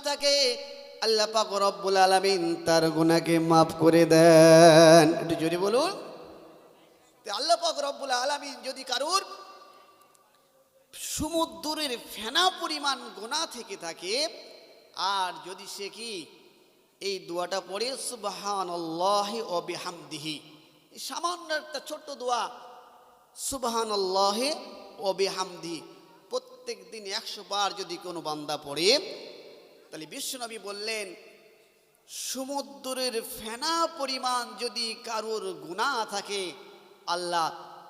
থাকে আল্লাহ পাক রব্বুল আলামিন তার গুনাহকে মাফ করে দেন। একটু জোরে বলুন। আল্লাহ পাক রব্বুল আলামিন যদি কারুর সমুদ্রের ফেনা পরিমাণ গুনাহ থেকে থাকে, আর যদি সে কি এই দোয়াটা পড়ে সুবহানাল্লাহি ওয়া বিহামদিহি, সামান্য একটা ছোট্ট দোয়া সুবহানাল্লাহি ওয়া বিহামদিহি প্রত্যেক দিন 100 বার যদি কোনো বান্দা পড়ে, তাহলে বিশ্বনবী বললেন সমুদ্রের ফেনা পরিমাণ যদি কারোর গুনাহ থাকে আল্লাহ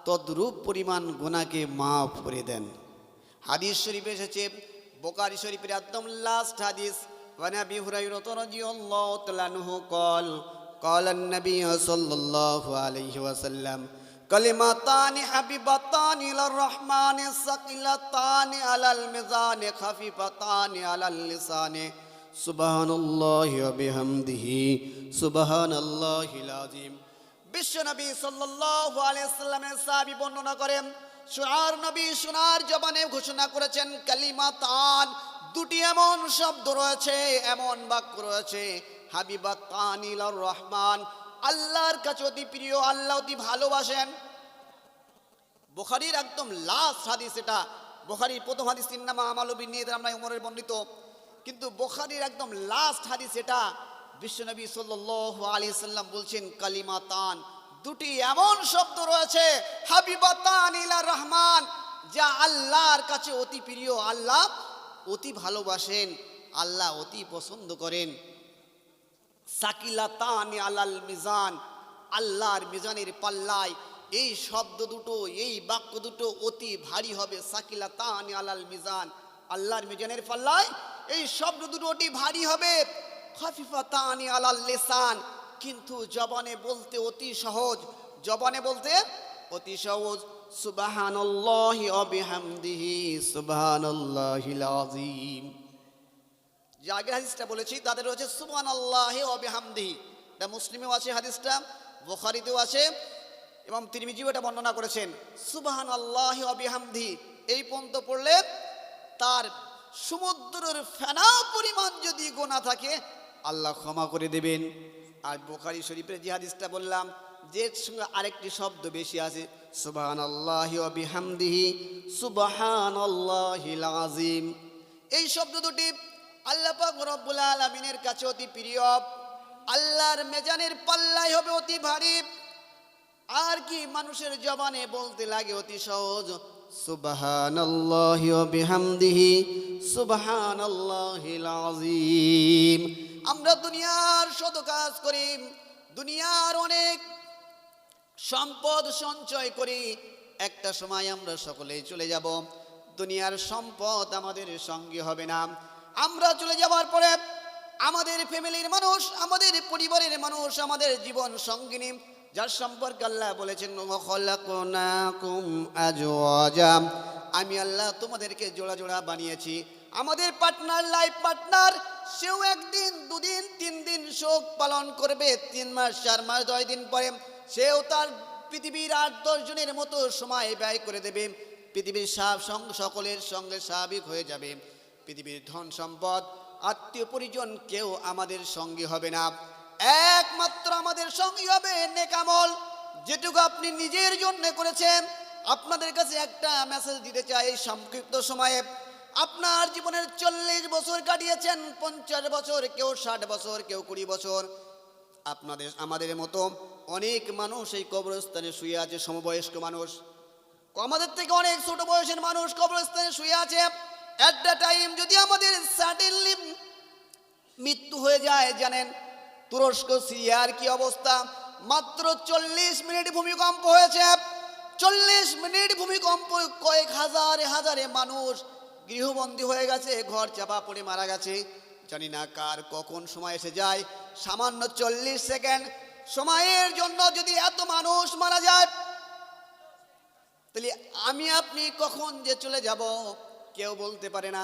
তদ্রূপ পরিমাণ গুনাহকে মাফ করে দেন। হাদিস শরীফে এসেছে, বুখারী শরীফের একদম লাস্ট হাদিস, ওয়া নবী হুরায়রা রাদিয়াল্লাহু তাআলা আনহু قال قال النبي صلى الله عليه وسلم كلمتان حبيبتان الى الرحمن ثقيلتان على الميزان خفيفتان على اللسان سبحان الله وبحمده سبحان الله العظيم। বিশ্বনবী সাল্লাল্লাহু আলাইহি ওয়াসাল্লামের সাহাবী বর্ণনা করেন, শুআর নবী সোনার জবানে ঘোষণা করেছেন কালিমাতান, দুটি এমন শব্দ রয়েছে, এমন বাক্য রয়েছে, হাবিবাতান ইলার রহমান, আল্লাহর কাছে অতি প্রিয়, আল্লাহ অতি ভালোবাসেন। বুখারীর একদম লাস্ট হাদিস এটা। বুখারীর প্রথম হাদিস ইন্নামা আমালু বিন্নিয়াত, আমরা উমরের বর্ণিত, কিন্তু বুখারীর একদম লাস্ট হাদিস এটা। বিশ্বনবী সাল্লাল্লাহু আলাইহি সাল্লাম বলছেন কালিমাতান, দুটি এমন শব্দ রয়েছে, হাবিবাতান ইলার রহমান, যা আল্লাহর কাছে অতি প্রিয়, আল্লাহ অতি ভালোবাসেন, আল্লাহ অতি পছন্দ করেন। সাকিলাতান আলাল মিজান, আল্লাহর মিজানের পাল্লায় এই শব্দ দুটো, এই বাক্য দুটো অতি ভারী হবে। সাকিলাতান আলাল মিজান, আল্লাহর মিজানের পাল্লায় এই শব্দ দুটো অতি ভারী হবে। খাফিফাতান আলাল লিসান, কিন্তু জবানে বলতে অতি সহজ, জবানে বলতে অতি সহজ। সুবহানাল্লাহি ওয়া বিহামদিহি সুবহানাল্লাহিল আযীম। যে আগের হাদিসটা বলেছি তাদের রয়েছে সুবহানাল্লাহি ওয়া বিহামদিহি, এটা মুসলিমেও আছে হাদিসটা, বুখারীতেও আছে এবং তিরমিজিও এটা বর্ণনা করেছেন। সুবহানাল্লাহি ওয়া বিহামদিহি এই পর্যন্ত পড়লে তার সমুদ্রের ফেনা পরিমাণ যদি গুনাহ থাকে আল্লাহ ক্ষমা করে দেবেন। আর বুখারী শরীফের যে হাদিসটা বললাম, যে সঙ্গে আরেকটি শব্দ বেশি আছে, সুবহানাল্লাহি ওয়া বিহামদিহি সুবহানাল্লাহিল আযীম, এই শব্দ দুটি আল্লাহ পাক রব্বুল আলামিনের কাছে অতি প্রিয়, আল্লাহর মিজানের পাল্লাই হবে অতি ভারী। আর কি মানুষের জবানে বলতে লাগে অতি সহজ, সুবহানাল্লাহি ওয়া বিহামদিহি সুবহানাল্লাহিল আযীম। আমরা দুনিয়ার শত কাজ করি, দুনিয়ার অনেক সম্পদ সঞ্চয় করি, একটা সময় আমরা সকলেই চলে যাব, দুনিয়ার সম্পদ আমাদের সঙ্গে হবে না। আমরা চলে যাওয়ার পরে আমাদের ফ্যামিলির মানুষ, আমাদের পরিবারের মানুষ, আমাদের জীবন সঙ্গিনী, যার সম্পর্কে আল্লাহ বলেছেন খালাকনাকুম আজওয়াজা, আমি আল্লাহ তোমাদেরকে জোড়া জোড়া বানিয়েছি। আমাদের পার্টনার, লাইফ পার্টনার, সেও একদিন, দুদিন, 3 দিন শোক পালন করবে, 3 মাস, 4 মাস, 10 দিন পরে সেও তার পৃথিবীর 8-10 জনের মতো সময় ব্যয় করে দেবে, পৃথিবীর সকলের সঙ্গে স্বাভাবিক হয়ে যাবে। পৃথিবীর ধন সম্পদ, আত্মীয় পরিজন কেউ আমাদের সঙ্গী হবে না, একমাত্র আমাদের সঙ্গী হবে নেক আমল, যেটুকু আপনি নিজের জন্য করেছেন। আপনাদের কাছে একটা মেসেজ দিতে চাই, এই সংক্ষিপ্ত সময়ে আপনার জীবনের 40 বছর কাটিয়েছেন, 50 বছর, কেউ 60 বছর, কেউ 20 বছর। আমাদের মতো অনেক মানুষ এই কবরস্থানে শুয়ে আছে, সমবয়স্ক মানুষ, আমাদের থেকে অনেক ছোট বয়সের মানুষ কবরস্থানে শুয়ে আছে। এট দ্য টাইম যদি আমাদের সাডেনলি মৃত্যু হয়ে যায়, জানেন তুরস্ক, সিরিয়ার কি অবস্থা, মাত্র 40 মিনিট ভূমিকম্প হয়েছে, 40 মিনিট ভূমিকম্প কয়েক হাজারে মানুষ গৃহবন্দী হয়ে গেছে, ঘর চাপা পড়ে মারা গেছে। জানি না কার কখন সময় এসে যায়, সামান্য 40 সেকেন্ড সময়ের জন্য যদি এত মানুষ মারা যায়, তাহলে আমি আপনি কখন যে চলে যাব কেউ বলতে পারে না।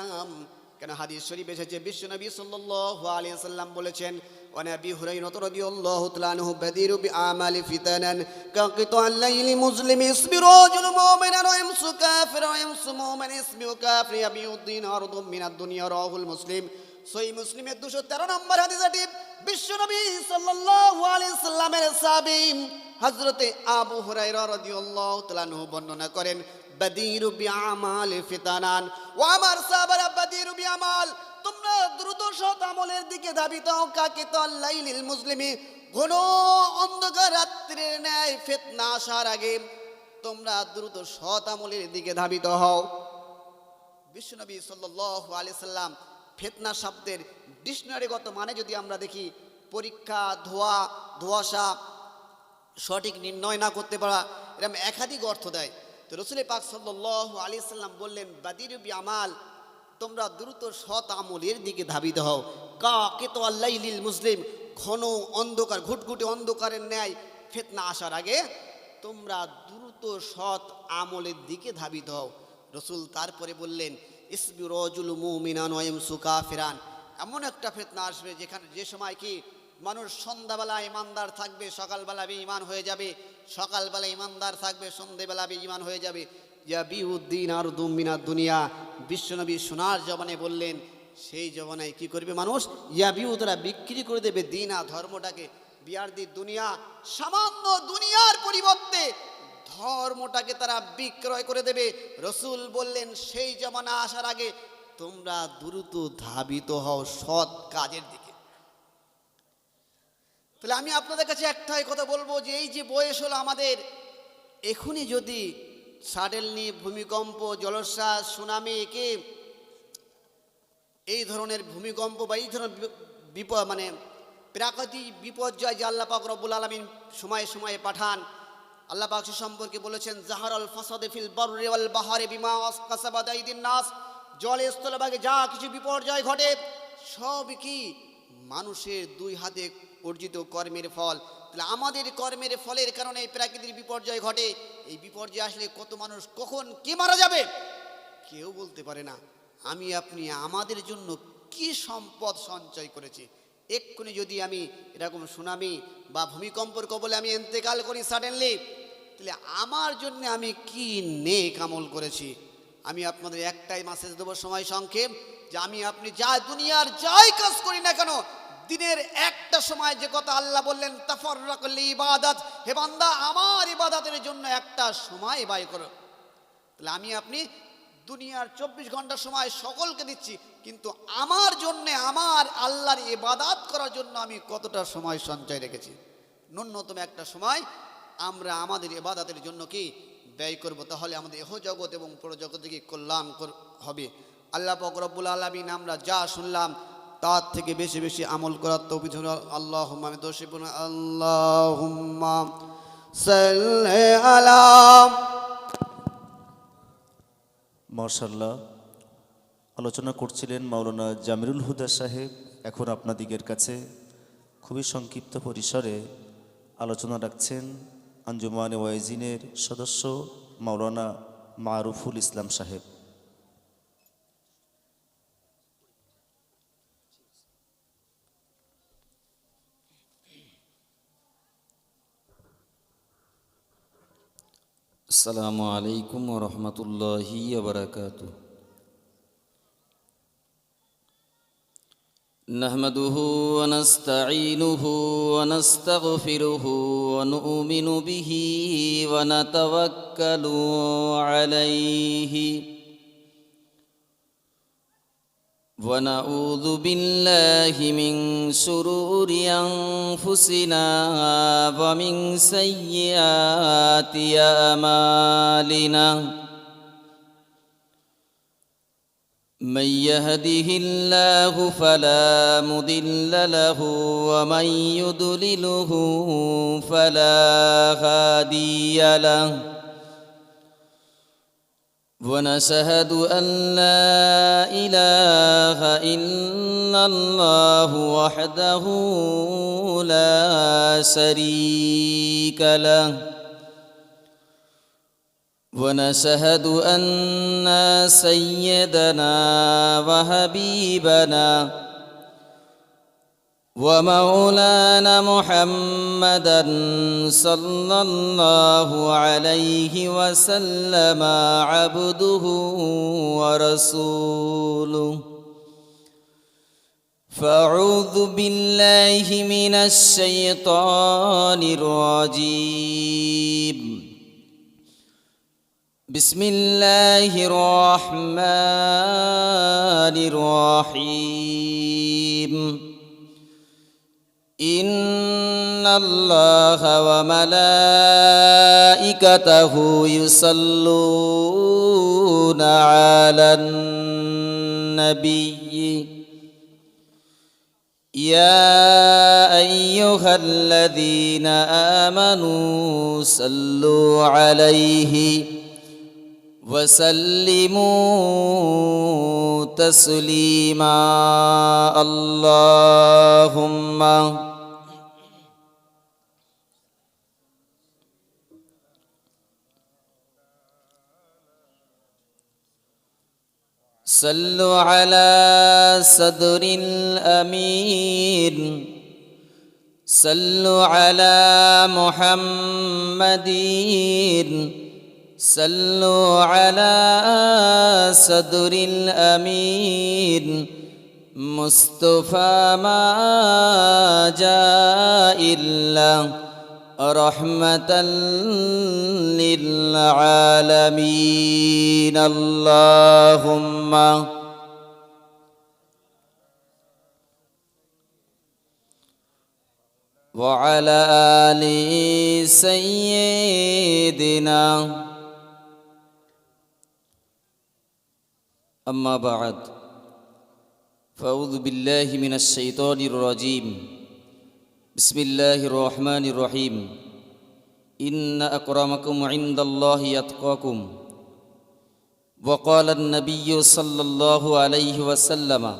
কেন হাদিস শরীফ এসেছে, বিশ্বনবী সাল্লাল্লাহু আলাইহি ওয়াসাল্লাম বলেছেন, ওয়া নবী হুরায়রা রাদিয়াল্লাহু তাআলা আনহু বাদিরু বিআমালি ফিতানান কাকিতাল লাইলি মুসলিম ইসবিরু রাজুল মুমিনান ওয়া ইয়ামসু কাফির ওয়া ইয়ামসু মুমিন ইসবিউ কাফির ইয়াবিউদ্দিন আরদুম মিনাদ দুনিয়া রাহুল মুসলিম সহিহ মুসলিমের 213 নম্বর হাদিস এটি। বিশ্বনবী সাল্লাল্লাহু আলাইহি সাল্লামের সাহাবী হযরতে আবু হুরায়রা রাদিয়াল্লাহু তাআলা আনহু বর্ণনা করেন, বাদিরু বিআমাল ফিতানান, ও আমার সাহাবারা, বাদিরু বিআমাল, তোমরা দ্রুত সৎ আমলের দিকে ধাবিত হও। কাকিতাল লাইলিল মুসলিমি, ঘন অন্ধকার রাত্রির ন্যায় ফিতনা আসার আগে তোমরা দ্রুত সৎ আমলের দিকে ধাবিত হও। বিশ্বনবী সাল্লাল্লাহু আলাইহি সাল্লাম ফিতনা শব্দের ডিকশনারিগত মানে যদি আমরা দেখি, পরীক্ষা, ধোঁয়াশা, সঠিক নির্ণয় না করতে পারা, এরকম একাধিক অর্থ দেয়। তো রাসূল পাক সাল্লাল্লাহু আলাইহি সাল্লাম বললেন, বাদিরু বিআমাল, তোমরা দ্রুত সৎ আমলের দিকে ধাবিত হও। কাকিতাল লাইলিল মুসলিম, ঘন অন্ধকার, ঘুটঘুটে অন্ধকারের ন্যায় ফিতনা আসার আগে তোমরা দ্রুত সৎ আমলের দিকে ধাবিত হও। রসুল তারপরে বললেন, ইসবি রাজুল মুমিনান ওয়া ইয়ামসু কাফিরান, এমন একটা ফিতনা আসবে যে সময় কি মানুষ সন্ধ্যাবেলা ইমানদার থাকবে, সকালবেলা বেঈমান হয়ে যাবে, সকালবেলা ইমানদার থাকবে, সন্ধ্যাবেলা বেঈমান হয়ে যাবে। ইয়াবিউদ্দিন আর দুমিনাদ দুনিয়া, বিশ্বনবী সোনার জবানে বললেন, সেই জবানায় কি করবে মানুষ? ইয়াবিউ, তারা বিক্রি করে দেবে, দিনা, ধর্মটাকে, বিয়ারদি দুনিয়া, সামান্য দুনিয়ার পরিবর্তে ধর্মটাকে তারা বিক্রয় করে দেবে। রসুল বললেন, সেই জমানা আসার আগে তোমরা দ্রুত ধাবিত হও সৎ কাজের দিকে। তাহলে আমি আপনাদের কাছে একটাই কথা বলবো, যে এই যে বয়স হলো আমাদের, এখনই যদি সাডেনলি ভূমিকম্প, জলোচ্ছ্বাস, সুনামি, একে এই ধরনের ভূমিকম্প বা এই ধরনের মানে প্রাকৃতিক বিপর্যয় যে আল্লাহ পাক রব্বুল আলামিন সময়ে সময়ে পাঠান, আল্লাহ পাক সে সম্পর্কে বলেছেন, জাহারাল ফাসাদে ফিল বাররি ওয়াল বাহরি বিমা কাসাবাত আইদিন নাস, জলে স্থলভাগে যা কিছু বিপর্যয় ঘটে সব কি মানুষের দুই হাতে অর্জিত কর্মের ফল। তাহলে আমাদের কর্মের ফলের কারণে এই প্রাকৃতিক বিপর্যয় ঘটে। এই বিপর্যয় আসলে কত মানুষ কখন কে মারা যাবে কেউ বলতে পারে না। আমি আপনি আমাদের জন্য কি সম্পদ সঞ্চয় করেছি। এক্ষুনি যদি আমি এরকম সুনামি বা ভূমিকম্পের কবলে আমি ইন্তেকাল করি সাডেনলি, তাহলে আমার জন্য আমি কি নেক আমল করেছি। আমি আপনাদের একটাই মেসেজ দেবো সময় সংক্ষেপ, যে আমি আপনি যা দুনিয়ার যাই কাজ করি না কেন, দিনের একটা সময় যে কথা আল্লাহ বললেন, তাফাররাকুল ইবাদাত, হে বান্দা আমার ইবাদতের জন্য একটা সময় ব্যয় করো। তাহলে আমি আপনি দুনিয়ার 24 ঘন্টা সময় সকলকে দিচ্ছি, কিন্তু আমার জন্য, আমার আল্লাহর ইবাদত করার জন্য আমি কতটা সময় সঞ্চয় রেখেছি। ন্যূনতম একটা সময় আমরা আমাদের ইবাদতের জন্য কি ব্যয় করব, তাহলে আমাদের এহ জগৎ এবং পরজগতে কি কল্যাণ হবে। আল্লাহ পাক রব্বুল আলামিন আমরা যা শুনলাম তার থেকে বেশি বেশি আমল করার তৌফিক দান করুন। আল্লাহুম্মা, আমি দোষী পূর্ণ, আল্লাহুম্মা সাল্লি আলা। মাশাআল্লাহ, আলোচনা করছিলেন মাওলানা জামিরুল হুদা সাহেব। এখন আপনাদিগের কাছে খুবই সংক্ষিপ্ত পরিসরে আলোচনা রাখছেন আঞ্জুমানে ওয়াইজিনের সদস্য মাওলানা মারুফুল ইসলাম সাহেব। আসসালামু আলাইকুম ওয়া রাহমাতুল্লাহি ওয়া বারাকাতুহু। নাহমাদুহু ওয়া নাস্তাঈনুহু ওয়া নাস্তাগফিরুহু ওয়া নু'মিনু বিহি ওয়া নাতাওয়াক্কালু আলাইহি ওয়া নাউযু বিল্লাহি মিন শুরুরি আনফুসিনা ওয়া মিন সাইয়্যাতি আমালিনা। من يهده الله فلا مضل له ومن يضلله فلا هادي له. ونشهد أن لا إله إلا الله وحده لا شريك له. ونشهد أن سيدنا وحبيبنا ومولانا محمدا صلى الله عليه وسلم عبده ورسوله. فأعوذ بالله من الشيطان الرجيم بسم الله الرحمن الرحيم إن الله وملائكته يصلون على النبي يا أيها الذين آمنوا صلوا عليه وسلموا تسليما اللهم صلوا على صدر الأمين صلوا على محمد صلوا على صدر الأمين مصطفى ما جاء إلا رحمة للعالمين اللهم وعلى آل سيدنا أما بعد فأعوذ بالله من الشيطان الرجيم بسم الله الرحمن الرحيم إن أكرمكم عند الله يتقاكم وقال النبي صلى الله عليه وسلم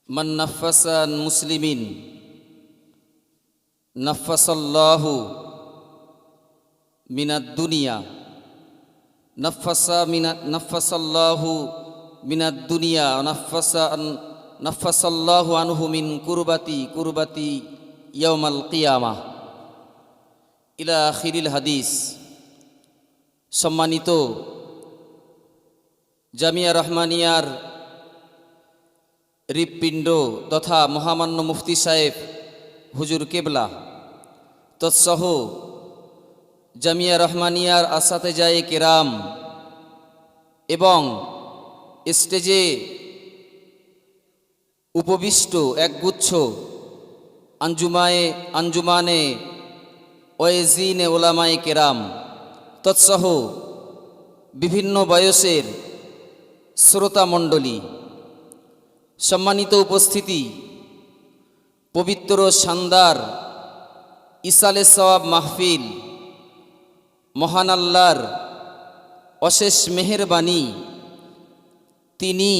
من نفس عن مسلم نفس الله من الدنيا نفس الله من الدنيا نفس الله عنه من كربتي يوم القيامة إلى آخر الحديث সম্মানিত জামিয়া রহমানিয়ার হৃৎপিণ্ড তথা মহামান্য মুফতি সাহেব হুজুর কেবলা তৎসহ জামিয়া রহমানিয়ার আসাতেজায়ে কেরাম এবং স্টেজে উপবিষ্ট একগুচ্ছ আঞ্জুমানে ওয়াইজিনে ওলামায়ে কেরাম তৎসহ বিভিন্ন বয়সের শ্রোতামণ্ডলী, সম্মানিত উপস্থিতি, পবিত্র শানদার ইসালে সওয়াব মাহফিল মহান আল্লাহর অশেষ মেহেরবানি, তিনি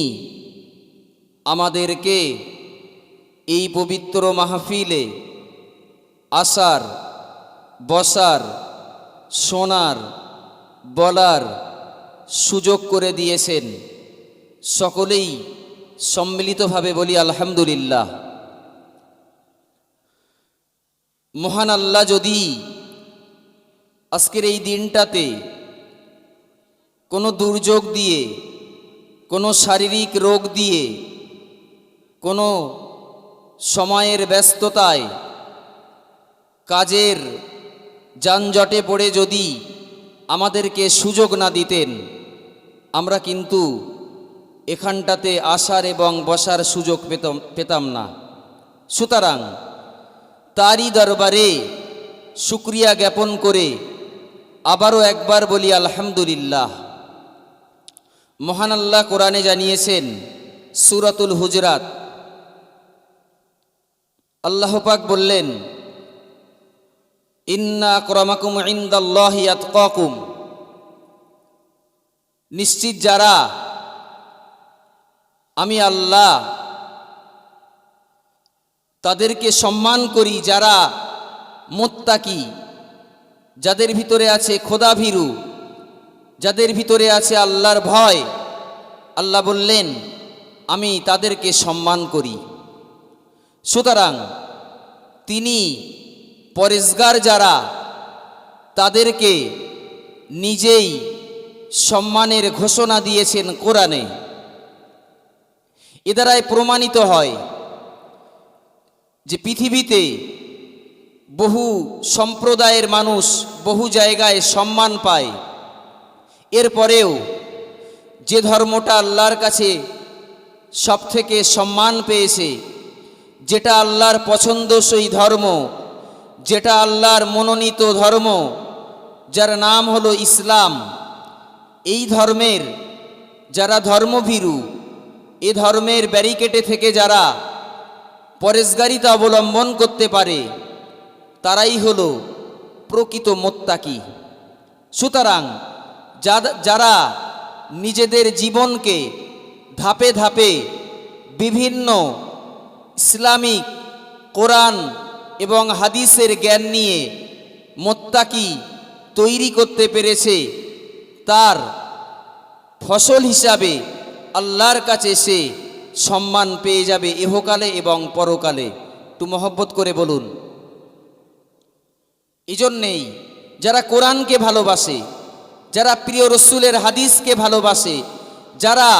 আমাদেরকে এই পবিত্র মাহফিলে আসার, বসার, শোনার, বলার সুযোগ করে দিয়েছেন। সকলেই সম্মিলিতভাবে বলি আলহামদুলিল্লাহ। মহান আল্লাহ যদি আজকের এই দিনটাতে কোনো দুর্যোগ দিয়ে, কোনো শারীরিক রোগ দিয়ে, কোনো সময়ের ব্যস্ততায়, কাজের যানজটে পড়ে যদি আমাদেরকে সুযোগ না দিতেন, আমরা কিন্তু এখানটাতে আসার এবং বসার সুযোগ পেতাম না। সুতরাং তারই দরবারে শুকরিয়া জ্ঞাপন করে আবারও একবার বলি আলহামদুলিল্লাহ। মহান আল্লাহ কোরআনে জানিয়েছেন সূরাতুল হুজরাত, আল্লাহ পাক বললেন, ইন্না আকরামাকুম ইনদাল্লাহি আতকাকুম, নিশ্চিত যারা আমি আল্লাহ তাদেরকে সম্মান করি, যারা মুত্তাকি, যাদের ভিতরে আছে খোদাভীরু, যাদের ভিতরে আছে আল্লাহর ভয়, আল্লাহ বললেন আমি তাদেরকে সম্মান করি। সুতরাং তিনি পরেজগার যারা, তাদেরকে নিজেই সম্মানের ঘোষণা দিয়েছেন কোরআনে। এ দ্বারাই প্রমাণিত হয় যে পৃথিবীতে বহু সম্প্রদায়ের মানুষ বহু জায়গায় সম্মান পায়, এরপরেও যে ধর্মটা আল্লাহর কাছে সবথেকে সম্মান পেয়েছে, যেটা আল্লাহর পছন্দসই ধর্ম, যেটা আল্লাহর মনোনীত ধর্ম, যার নাম হলো ইসলাম, এই ধর্মের যারা ধর্মভীরু, এ ধর্মের ব্যারিকেডে থেকে যারা পরেশগারিতা অবলম্বন করতে পারে, তারাই হলো প্রকৃত মুত্তাকি। সুতরাং যারা নিজেদের জীবনকে ধাপে ধাপে বিভিন্ন ইসলামিক কোরআন এবং হাদিসের জ্ঞান নিয়ে মুত্তাকি তৈরি করতে পেরেছে, তার ফসল হিসাবে আল্লাহর কাছে সে সম্মান পেয়ে যাবে ইহকালে এবং পরকালে। একটু মহব্বত করে বলুন। এজন্যেই যারা কোরআনকে ভালোবাসে, যারা প্রিয় রসুলের হাদিসকে ভালোবাসে, যারা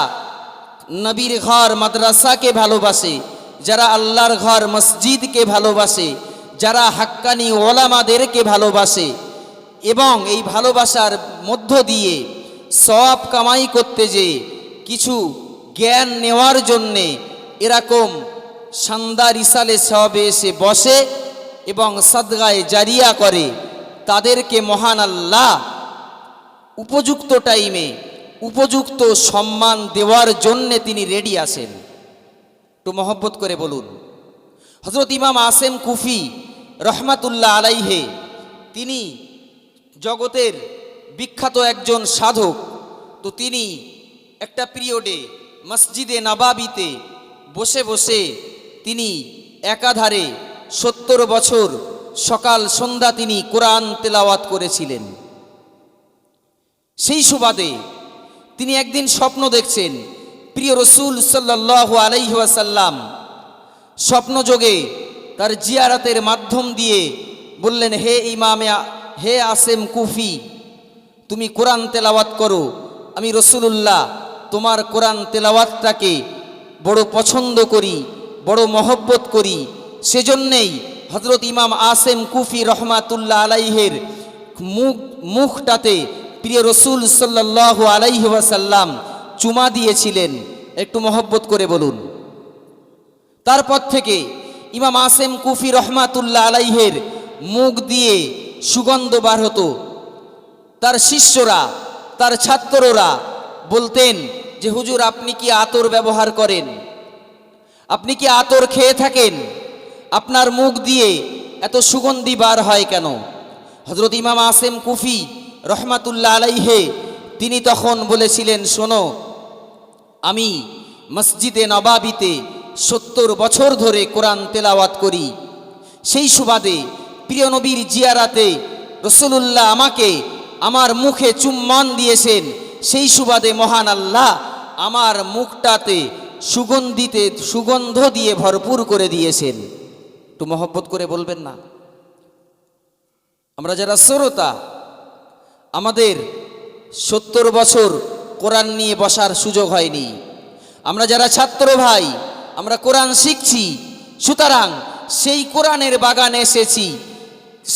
নবীর ঘর মাদ্রাসাকে ভালোবাসে, যারা আল্লাহর ঘর মসজিদকে ভালোবাসে, যারা হাক্কানি ওলামাদেরকে ভালোবাসে এবং এই ভালোবাসার মধ্য দিয়ে সওয়াব কামাই করতে যে কিছু জ্ঞান নেওয়ার জন্যে এরকম শানদার ইসালে সওয়াবে এসে বসে এবং সাদগায়ে জারিয়া করে, তাদেরকে মহান আল্লাহ উপযুক্ত টাইমে উপযুক্ত সম্মান দেওয়ার জন্যে তিনি রেডি আছেন। একটু মহব্বত করে বলুন। হযরত ইমাম আসেম কুফি রহমাতুল্লাহ আলাইহে, তিনি জগতের বিখ্যাত একজন সাধক। তো তিনি একটা পিরিয়ডে মসজিদে নবাবিতে বসে বসে তিনি একাধারে 70 বছর সকাল সন্ধ্যা তিনি কোরআন তেলাওয়াত করেছিলেন। সেই সুবাদে তিনি একদিন স্বপ্ন দেখছেন, প্রিয় রসুল সাল্লাল্লাহু আলাইহি ওয়াসাল্লাম স্বপ্নযোগে তার জিয়ারাতের মাধ্যম দিয়ে বললেন, হে আসেম কুফি, তুমি কোরআন তেলাওয়াত করো। আমি রসুলুল্লাহ তোমার কোরআন তেলাওয়াতটাকে বড় পছন্দ করি, বড় মহব্বত করি। সেজন্যেই হযরত ইমাম আসেম কুফি রহমাতুল্লাহ আলাইহের মুখটাতে প্রিয় রসুল সাল্লাল্লাহু আলাইহি ওয়াসাল্লাম চুমা দিয়েছিলেন। একটু মহব্বত করে বলুন। তারপর থেকে ইমাম আসেম কুফি রহমাতুল্লাহ আলাইহের মুখ দিয়ে সুগন্ধ বার হতো। তার শিষ্যরা, তার ছাত্ররা বলতেন যে হুজুর, আপনি কি আতর ব্যবহার করেন? আপনি কি আতর খেয়ে থাকেন? আপনার মুখ দিয়ে এত সুগন্ধি বার হয় কেন? হযরত ইমাম আসেম কুফি রহমাতুল্লাহ আলাইহে তিনি তখন বলেছিলেন, শোনো, আমি মসজিদে নবাবিতে 70 বছর ধরে কোরআন তেলাওয়াত করি। সেই সুবাদে প্রিয় নবীর জিয়ারাতে রসুলুল্লাহ আমাকে আমার মুখে চুম্বন দিয়েছেন। সেই সুবাদে মহান আল্লাহ আমার মুখটাতে সুগন্ধ দিয়ে ভরপুর করে দিয়েছেন। একটু মহব্বত করে বলবেন না? আমরা যারা শ্রোতা, আমাদের 70 বছর কোরআন নিয়ে বসার সুযোগ হয়নি। আমরা যারা ছাত্র ভাই, আমরা কোরআন শিখছি। সুতরাং সেই কোরআনের বাগানে এসেছি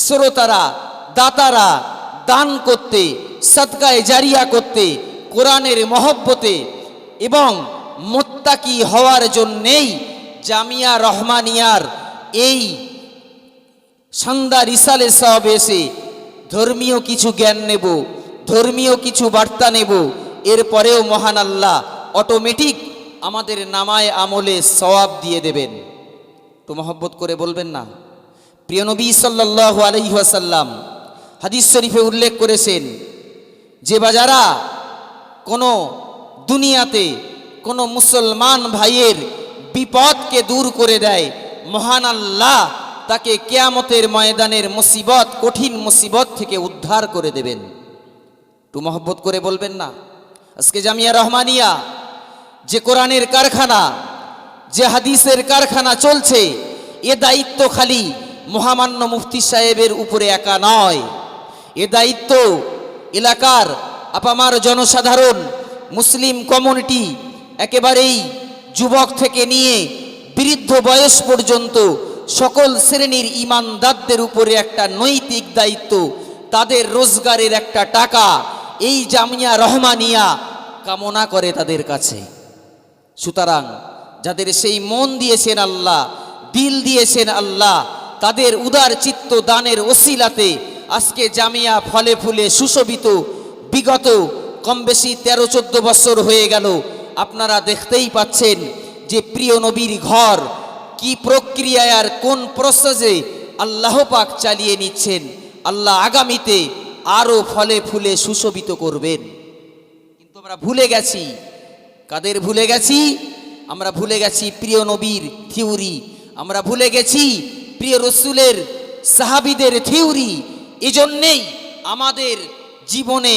শ্রোতারা, দাতারা দান করতে, সদকায়ে জারিয়া করতে, কোরআনের মহব্বতে এবং মুত্তাকি হওয়ার জন্যেই জামিয়া রহমানিয়ার এই শানদার ইসালে সাহেব এসে ধর্মীয় কিছু জ্ঞান নেব, ধর্মীয় কিছু বার্তা নেব। এরপরেও মহান আল্লাহ অটোমেটিক আমাদের নামায় আমলে সওয়াব দিয়ে দেবেন। তো মহব্বত করে বলবেন না? প্রিয় নবী সাল্লাল্লাহু আলাইহি ওয়াসাল্লাম হাদিস শরীফে উল্লেখ করেছেন যে যারা কোনো দুনিয়াতে কোনো মুসলমান ভাইয়ের বিপদকে দূর করে দেয়, মহান আল্লাহ তাকে কিয়ামতের ময়দানের মুসিবত, কঠিন মুসিবত থেকে উদ্ধার করে দেবেন। একটু মহব্বত করে বলবেন না? আজকে জামিয়া রহমানিয়া যে কোরআনের কারখানা, যে হাদিসের কারখানা চলছে, এ দায়িত্ব খালি মহামান্য মুফতি সাহেবের উপরে একা নয়। এ দায়িত্ব এলাকার আপামার জনসাধারণ, মুসলিম কমিউনিটি একেবারেই যুবক থেকে নিয়ে বৃদ্ধ বয়স পর্যন্ত সকল শ্রেণীর ইমানদারদের উপরে একটা নৈতিক দায়িত্ব, তাদের রোজগারের একটা টাকা এই জামিয়া রহমানিয়া কামনা করে তাদের কাছে। সুতরাং যাদের সেই মন দিয়েছেন আল্লাহ, দিল দিয়েছেন আল্লাহ, তাদের উদার চিত্ত দানের ওসিলাতে আজকে জামিয়া ফলে ফুলে সুশোভিত। বিগত কম বেশি 13-14 বছর হয়ে গেল, আপনারা দেখতেই পাচ্ছেন যে প্রিয় নবীর ঘর কি প্রক্রিয়ায় আর কোন প্রসেসে আল্লাহ পাক চালিয়ে নিচ্ছেন। আল্লাহ আগামীতে আরও ফলে ফুলে সুশোভিত করবেন। কিন্তু আমরা ভুলে গেছি, কাদের ভুলে গেছি? আমরা ভুলে গেছি প্রিয় নবীর থিওরি, আমরা ভুলে গেছি প্রিয় রসুলের সাহাবীদের থিওরি। এজন্যেই আমাদের জীবনে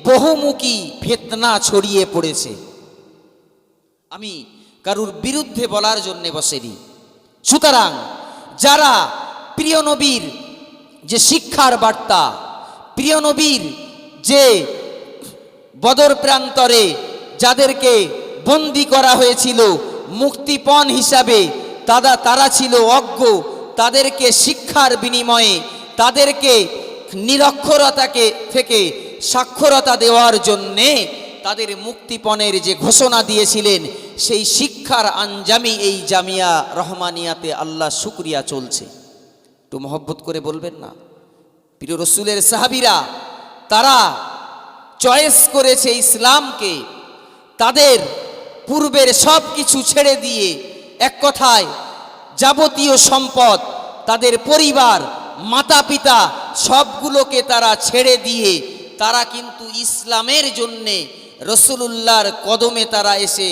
বহুমুখী ফিতনা ছড়িয়ে পড়েছে। আমি কারুর বিরুদ্ধে বলার জন্য বসেনি। সুতরাং যারা প্রিয় নবীর যে শিক্ষার বার্তা, প্রিয় নবীর যে বদর প্রান্তরে যাদেরকে বন্দী করা হয়েছিল মুক্তিপণ হিসাবে, তারা ছিল অজ্ঞ, তাদেরকে শিক্ষার বিনিময়ে, তাদেরকে নিরক্ষরতাকে থেকে সাক্ষরতা দেওয়ার জন্যে তাদের মুক্তিপণের যে ঘোষণা দিয়েছিলেন, সেই শিক্ষার আঞ্জামি এই জামিয়া রহমানিয়াতে আল্লাহ শুকরিয়া চলছে। একটু মহব্বত করে বলবেন না? প্রিয় রসুলের সাহাবীরা তারা চয়েস করেছে ইসলামকে, তাদের পূর্বের সব কিছু ছেড়ে দিয়ে, এক কথায় যাবতীয় সম্পদ, তাদের পরিবার, মাতা পিতা সবগুলোকে তারা ছেড়ে দিয়ে তারা কিন্তু ইসলামের জন্যে রসুলুল্লাহর কদমে তারা এসে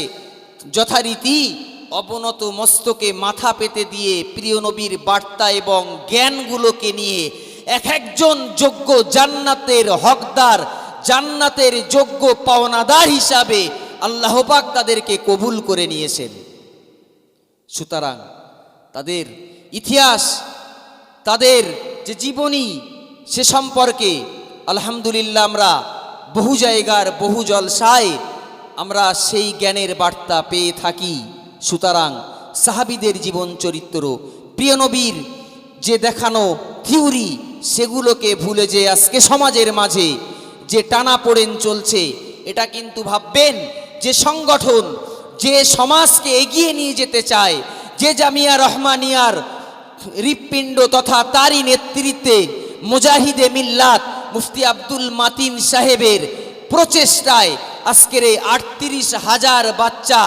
যথারীতি অবনত মস্তকে মাথা পেতে দিয়ে প্রিয় নবীর বার্তা এবং জ্ঞানগুলোকে নিয়ে এক একজন যোগ্য জান্নাতের হকদার, জান্নাতের যোগ্য পাওনাদার হিসাবে আল্লাহ পাক তাদেরকে কবুল করে নিয়েছেন। সুতরাং তাদের ইতিহাস, তাদের যে জীবনী, সে সম্পর্কে আলহামদুলিল্লাহ আমরা বহু জায়গার বহু জলসায় আমরা সেই জ্ঞানের বার্তা পেয়ে থাকি। সুতরাং সাহাবীদের জীবন চরিত্র, প্রিয় নবীর যে দেখানো থিওরি, সেগুলোকে ভুলে যে আজকে সমাজের মাঝে যে টানাপোড়েন চলছে, এটা কিন্তু ভাববেন যে সংগঠন যে সমাজকে এগিয়ে নিয়ে যেতে চায়, যে জামিয়া রহমানিয়ার হৃৎপিণ্ড তথা তারই নেতৃত্বে মুজাহিদে মিল্লাত মুফতি আব্দুল মাতিন সাহেবের প্রচেষ্টায় আজকের এই 38,000 বাচ্চা,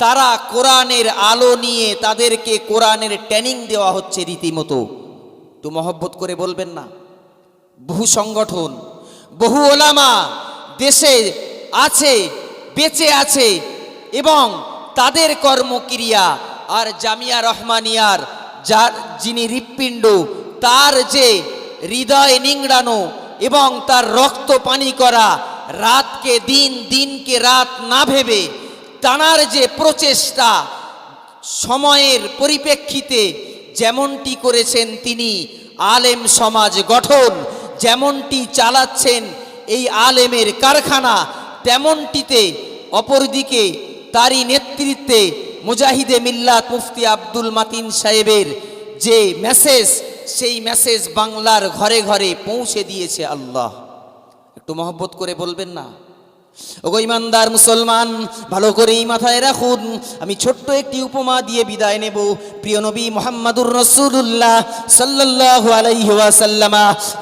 তারা কোরআনের আলো নিয়ে তাদেরকে কোরআনের ট্রেনিং দেওয়া হচ্ছে রীতিমতো। তো মহব্বত করে বলবেন না? বহু সংগঠন, বহু ওলামা দেশে আছে, বেঁচে আছে, এবং তাদের কর্মক্রিয়া আর জামিয়া রহমানিয়ার যার যিনি হৃৎপিণ্ড, তার যে হৃদয় নিংড়ানো এবং তার রক্ত পানি করা, রাতকে দিন, দিনকে রাত না ভেবে টানার যে প্রচেষ্টা, সময়ের পরিপ্রেক্ষিতে যেমনটি করেছেন তিনি, আলেম সমাজ গঠন যেমনটি চালাচ্ছেন এই আলেমের কারখানা, তেমনটিতে অপরদিকে তারই নেতৃত্বে মুজাহিদে মিল্লাত মুফতি আব্দুল মাতিন সাহেবের যে মেসেজ, সেই মেসেজ বাংলার ঘরে ঘরে পৌঁছে দিয়েছে আল্লাহ। একটু মহব্বত করে বলবেন না? ওগো ইমানদার মুসলমান, ভালো করেই মাথায় রাখুন, আমি ছোট্ট একটি উপমা দিয়ে বিদায় নেব। প্রিয় নবী মুহাম্মাদুর রাসূলুল্লাহ সাল্লাল্লাহু আলাইহি ওয়াসাল্লাম,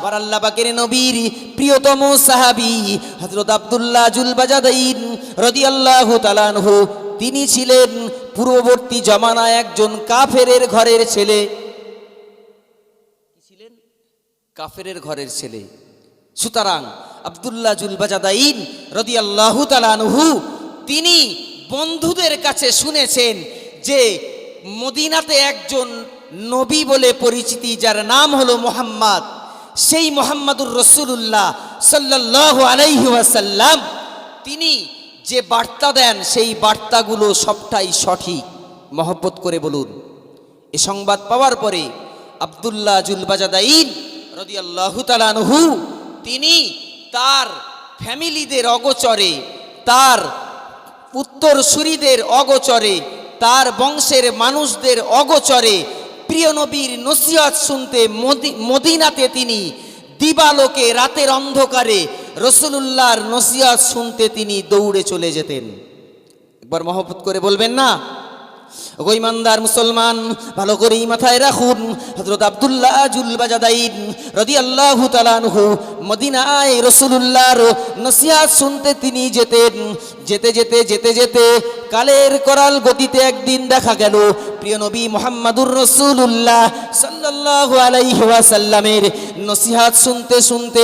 আর আল্লাহ পাকের নবীর প্রিয়তম সাহাবী হযরত আব্দুল্লাহ জুল বাজাদাইন রাদিয়াল্লাহু তাআলা আনহু, তিনি ছিলেন পূর্ববর্তী জমানায় একজন কাফেরের ঘরের ছেলে। ছিলেন কাফেরের ঘরের ছেলে। সুতরাং আব্দুল্লাহ জুল বাজাদাইন রাদিয়াল্লাহু তাআলা আনহু, তিনি বন্ধুদের কাছে শুনেছেন যে মদিনাতে একজন নবী বলে পরিচিতি, যার নাম হলো মুহাম্মদ, সেই মুহাম্মাদুর রাসূলুল্লাহ সাল্লাল্লাহু আলাইহি ওয়াসাল্লাম, তিনি যে বার্তা দেন সেই বার্তাগুলো সবটাই সঠিক। মহব্বত করে বলুন। এ সংবাদ পাওয়ার পরে আব্দুল্লাহ জুল বাজাদাইন রাদিয়াল্লাহু তাআলা আনহু, তিনি তার ফ্যামিলিদের অগোচরে, তার উত্তরসূরিদের অগোচরে তার বংশের মানুষদের অগোচরে প্রিয় নবীর নসিহত শুনতে মদিনাতে তিনি দিবালোকে রাতের অন্ধকারে রসুলুল্লাহর নসিহত শুনতে তিনি দৌড়ে চলে যেতেন। একবার মহব্বত করে বলবেন না? ওগো ইমানদার মুসলমান, ভালো করেই মাথায় রাখুন, হযরত আব্দুল্লাহ জুল বাজাদাইন রাদিয়াল্লাহু তাআলা আনহু মদিনায় রাসূলুল্লাহর নসিহত শুনতে তিনি যেতেন। যেতে যেতে যেতে যেতে কালের করাল গতিতে একদিন দেখা গেল প্রিয় নবী মুহাম্মদুর রাসূলুল্লাহ সাল্লাল্লাহু আলাইহি ওয়াসাল্লামের নসিহত শুনতে শুনতে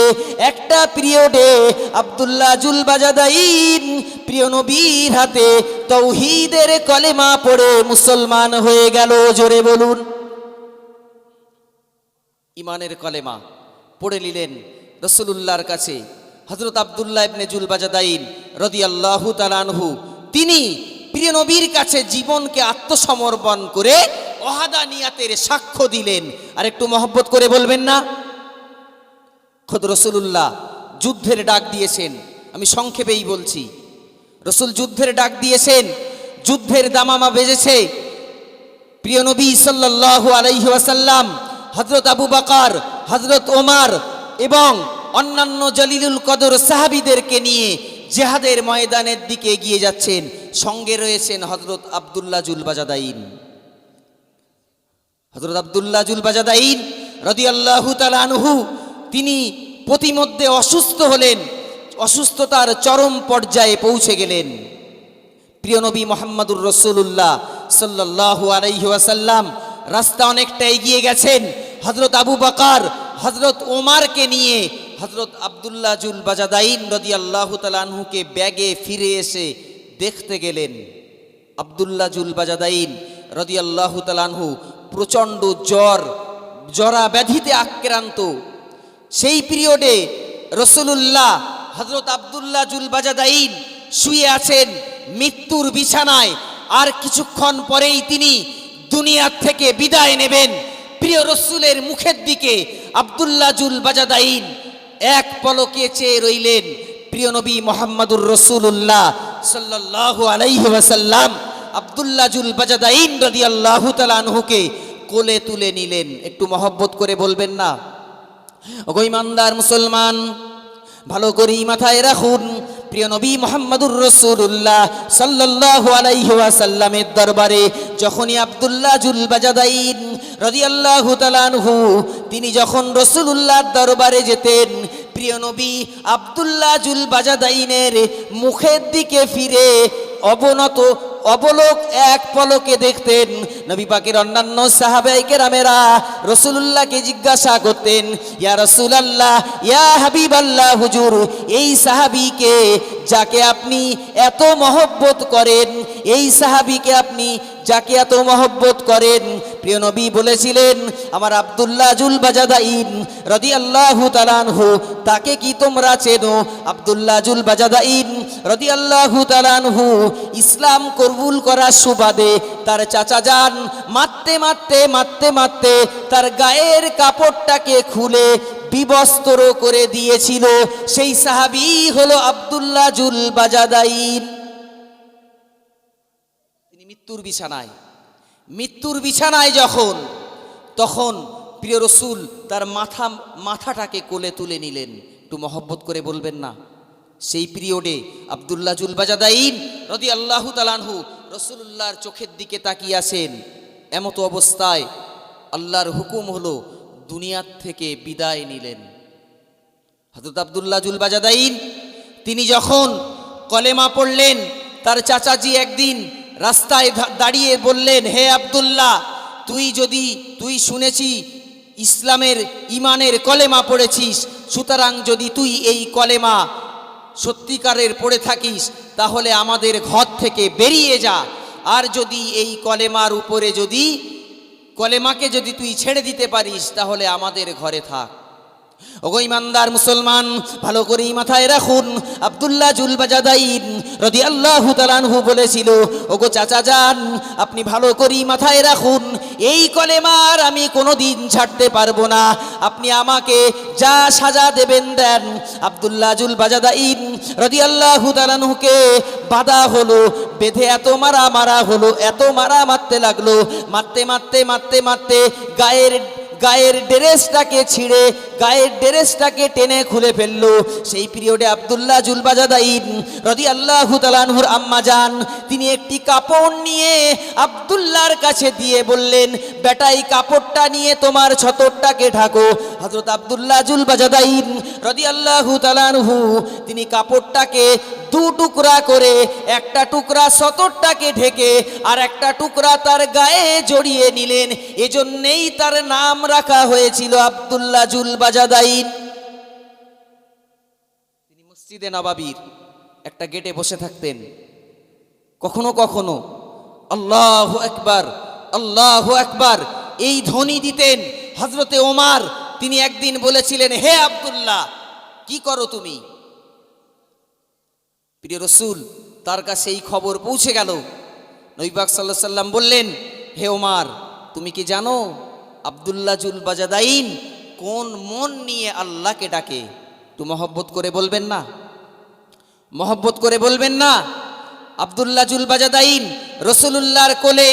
একটা পিরিয়ডে আব্দুল্লাহ জুল বাজাদাইন প্রিয় নবীর হাতে তাওহীদের কলেমা পড়ে মুসলমান হয়ে গেল। জোরে বলুন। ইমানের কলেমা পড়ে নিলেন রাসূলুল্লাহর কাছে। হযরত আব্দুল্লাহ ইবনে জুল বাজাদাইন রাদিয়াল্লাহু তাআলা আনহু তিনি প্রিয় নবীর কাছে জীবনকে আত্মসমর্পণ করে ওয়াহদানিয়াতের সাক্ষ্য দিলেন। আর একটু মহব্বত করে বলবেন না? খোদ রাসূলুল্লাহ যুদ্ধের ডাক দিয়েছেন। আমি সংক্ষেপেই বলছি, রাসূল যুদ্ধের ডাক দিয়েছেন, যুদ্ধের দামামা বেজেছে। প্রিয় নবী সাল্লাল্লাহু আলাইহি ওয়াসাল্লাম হযরত আবু বকর, হযরত ওমর এবং অন্যান্য জলিলুল কদর সাহাবীদেরকে নিয়ে জিহাদের ময়দানের দিকে এগিয়ে যাচ্ছেন। সঙ্গে রয়েছেন হযরত আব্দুল্লাহ জুল বাজাদাইন। হযরত আব্দুল্লাহ জুল বাজাদাইন রাদিয়াল্লাহু তাআলা আনহু তিনি প্রতিমধ্যে অসুস্থ হলেন, অসুস্থতার চরম পর্যায়ে পৌঁছে গেলেন। প্রিয় নবী মুহাম্মদুর রাসূলুল্লাহ সাল্লাল্লাহু আলাইহি ওয়াসাল্লাম রাস্তা অনেকটা এগিয়ে গেছেন। হযরত আবু বকর, হযরত ওমরকে নিয়ে হযরত আব্দুল্লাহ জুল বাজাদাইন রাদিয়াল্লাহু তাআলা আনহুকে ব্যাগে ফিরে এসে দেখতে গেলেন। আব্দুল্লাহ জুল বাজাদাইন রাদিয়াল্লাহু তাআলা আনহু প্রচণ্ড জরা ব্যাধিতে আক্রান্ত। সেই পিরিয়ডে রাসূলুল্লাহ হযরত আব্দুল্লাহ জুল বাজাদাইন শুয়ে আছেন মৃত্যুর বিছানায়। আর কিছুক্ষণ পরেই তিনি দুনিয়ার থেকে বিদায় নেবেন। প্রিয় রাসূলের মুখের দিকে আব্দুল্লাহ জুল বাজাদাইন এক পলকে চেয়ে রইলেন। প্রিয় নবী মুহাম্মদুর রাসূলুল্লাহ সাল্লাল্লাহু আলাইহি ওয়াসাল্লাম আব্দুল্লাহ জুল বাজাদাইন রাদিয়াল্লাহু তাআলা আনহুকে কোলে তুলে নিলেন। একটু মহব্বত করে বলবেন না? ওগো ইমানদার মুসলমান, ভালো করেই মাথায় রাখুন, প্রিয় নবী মুহাম্মদুর রাসূলুল্লাহ সাল্লাল্লাহু আলাইহি ওয়াসাল্লামের দরবারে যখনই আব্দুল্লাহ জুল বাজাদাইন রাদিয়াল্লাহু তাআলা আনহু তিনি যখন রাসূলুল্লাহর দরবারে যেতেন, প্রিয় নবী আব্দুল্লাহ জুল বাজাদাইনের মুখের দিকে ফিরে অবলোক এক পলকে দেখতেন। নবী পাকের অন্যান্য সাহাবায়ে কেরামেরা রাসূলুল্লাহকে জিজ্ঞাসা করতেন, ইয়া রাসূলুল্লাহ, ইয়া হাবিবাল্লাহ, হুজুর এই সাহাবীকে যাকে আপনি এত মহব্বত করেন, এই সাহাবীকে আপনি যাকে এত মহব্বত করেন, প্রিয় নবী বলেছিলেন আমার আব্দুল্লাহ জুল বাজাদাইন রাদিয়াল্লাহু তাআলা আনহু, তাকে কি তোমরা চেনো? আব্দুল্লাহ জুল বাজাদাইন রাদিয়াল্লাহু তাআলা আনহু ইসলাম কবুল করার সুবাদে তার চাচা যান মারতে তার গায়ের কাপড়টাকে খুলে বিবস্ত্র করে দিয়েছিল। সেই সাহাবী হলো আব্দুল্লাহ জুল বাজাদাইন। তিনি মৃত্যুর বিছানায় তখন প্রিয় রাসূল তার মাথাটাকে কোলে তুলে নিলেন। একটু মহব্বত করে বলবেন না? সেই পিরিয়ডে আব্দুল্লাহ জুল বাজাদাইন রাদিয়াল্লাহু তাআলা আনহু রাসূলুল্লাহর চোখের দিকে তাকিয়ে আছেন। এমত অবস্থায় আল্লাহর হুকুম হলো দুনিয়ার থেকে বিদায় নিলেন। হযরত আব্দুল্লাহ জুল বাজাদাইন তিনি যখন কলেমা পড়লেন, তার চাচাজি একদিন রাস্তায় দাঁড়িয়ে বললেন, হে আব্দুল্লাহ, তুই শুনেছি ইমানের কলেমা পড়েছিস, সুতরাং যদি তুই এই কলেমা সত্যিকারের পড়ে থাকিস তাহলে আমাদের ঘর থেকে বেরিয়ে যা। আর যদি এই কলেমার উপরে কলেমাকে যদি তুই ছেড়ে দিতে পারিস তাহলে আমাদের ঘরে থাক। ওগো ইমানদার মুসলমান, ভালো করেই মাথায় রাখুন, আব্দুল্লাহ জুল বাজাদাইন রাদিয়াল্লাহু তাআলা আনহু বলেছিল, ওগো চাচা যান, আপনি ভালো করেই মাথায় রাখুন, এই কলেমার আমি কোনোদিন ছাড়তে পারবো না, আপনি আমাকে যা সাজা দেবেন দেন। আব্দুল্লাহ জুল বাজাদাইন রাদিয়াল্লাহু তাআলা আনহুকে বাধা হলো, বেঁধে এত মারা হলো, এত মারতে লাগলো, মারতে গায়ের ড্রেসটাকে ছিঁড়ে গায়ের ড্রেসটাকে টেনে খুলে ফেললো। সেই পিরিয়ডে আব্দুল্লাহ জুল বাজাদাইন রাদিয়াল্লাহু তাআলা আনহুর আম্মা জান, তিনি একটি কাপড় নিয়ে আব্দুল্লাহর কাছে দিয়ে বললেন, বেটা এই কাপড়টা নিয়ে তোমার ছতরটাকে ঢাকো। হযরত আব্দুল্লাহ জুল বাজাদাইন রাদিয়াল্লাহু তাআলা আনহু তিনি কাপড়টাকে দু টুকরা করে, একটা টুকরা ছতরটাকে ঢেকে আর একটা টুকরা তার গায়ে জড়িয়ে নিলেন। এজন্যই তার নাম রাখা হয়েছিল আব্দুল্লাহ জুল বাজাদাইন। তিনি মসজিদে নববীর একটা গেটে বসে থাকতেন, কখনো কখনো আল্লাহু আকবার আল্লাহু আকবার এই ধ্বনি দিতেন। হযরতে ওমর তিনি একদিন বলেছিলেন, হে আব্দুল্লাহ, কি করো তুমি? প্রিয় রাসূল তার কাছে এই খবর পৌঁছে গেল। নবী পাক সাল্লাল্লাহু আলাইহি সাল্লাম বললেন, হে ওমর, তুমি কি জানো আব্দুল্লাহ জুল বাজাদাইন কোন মন নিয়ে আল্লাহকে ডাকে? একটু মহব্বত করে বলবেন না? মহব্বত করে বলবেন না? আব্দুল্লাহ জুল বাজাদাইন রাসূলুল্লাহর কোলে